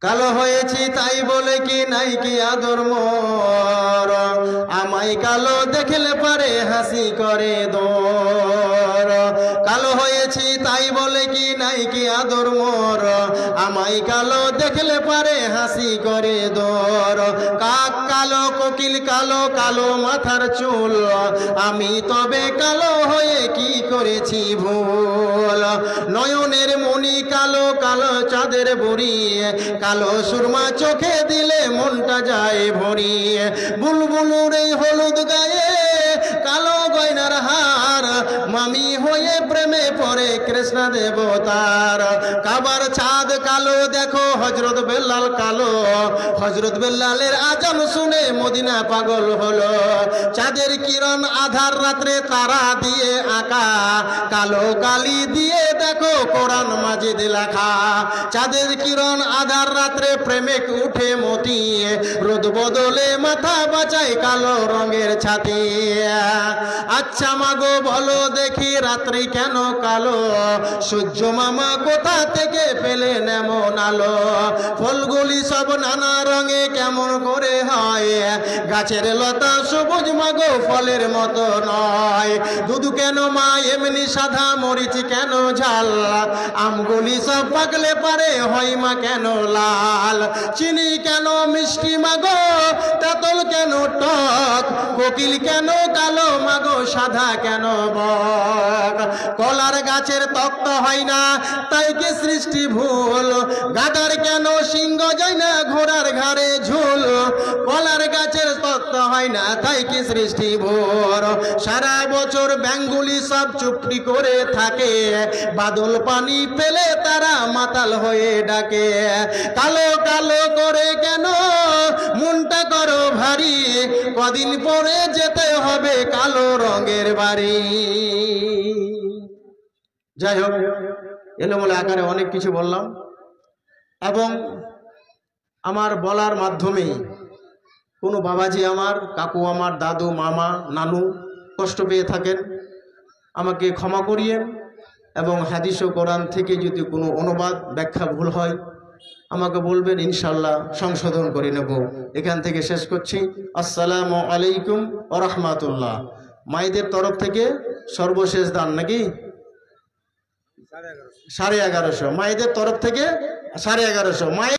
কালো হয়েছি তাই বলে কি নাই কি আদর মোর, আমায় কালো দেখলে পারে হাসি করে দোর। কালো হয়েছি তাই বলে কি নাই কি আদর মোর, আমায় কালো দেখলে পারে হাসি করে দোর। কাক কালো কোকিল কালো, কালো মাথার চুল, আমি তবে কালো হয়ে কি করেছি ভুল। নয়নের মণি কালো, কালো চাঁদের বুড়ি, কালো সুরমা চোখে দিলে মনটা যায় ভরিয়ে। বুলবুলুর এই হলুদ গায়ে কালো গয়নার হার, মামি হয়ে প্রেমে পড়ে কৃষ্ণ দেবতার। কাবার চাঁদ কালো দেখো, হযরত বেলাল কালো, হযরত বেলালের আজান শুনে মদিনা পাগল হলো। চাঁদের কিরণ আধার রাত্রে তারা দিয়ে আঁকা, কালো কালি দিয়ে দেখো কোরআন মাজিদ লেখা। চাঁদের কিরণ আধার রাত্রে প্রেমিক উঠে মতি, রোদ বদলে মাথা বাঁচায় কালো রঙের ছাতি। আচ্ছা মাগো বলো দেখি রাত্রি কেন কালো, সূর্য মামা কোথা থেকে পেলেন এমন আলো। ফলগুলি সব নানা রঙে কেমন করে হয়, গাছের লতা সবুজ মাগো ফলের মতো নয়। দুধ কেন মা এমনি সাদা, মরিচ কেন ঝাল, আমগুলি সব পাকলে পারে হয় মা কেন লাল। চিনি কেন মিষ্টি মাগো, তেঁতুল কেন টক, কোকিল কেন কালো মাগো সাদা কেন বক। কলার গাছের তক্ত হয় না তাই কি সৃষ্টি ভুল, গাধার কেন সিংহ যায় না ঘোড়ার ঘাড়ে ঝুল। কলার গাছের তক্ত হয় না তাই কি সৃষ্টি ভুল। সারা বছর ব্যাঙগুলি সব চুপটি করে থাকে, বাদল পানি পেলে তারা মাতাল হয়ে ডাকে। কালো কালো করে কেন মনটা করো ভারী, কদিন পরে যেতে হবে কালো রঙের বাড়ি। যাই হোক, এলোমেলো আকারে অনেক কিছু বললাম, এবং আমার বলার মাধ্যমে কোনো বাবাজি আমার, কাকু আমার, দাদু, মামা, নানু কষ্ট পেয়ে থাকেন আমাকে ক্ষমা করিয়েন, এবং হাদিস ও কোরআন থেকে যদি কোনো অনুবাদ ব্যাখ্যা ভুল হয় আমাকে বলবেন, ইনশাল্লাহ সংশোধন করে নেব। এখান থেকে শেষ করছি। আসসালামু আলাইকুম ওয়া রাহমাতুল্লাহ। মায়েদের তরফ থেকে সর্বশেষ দান নাকি 1150, মায়েদের তরফ থেকে 1150। মায়ের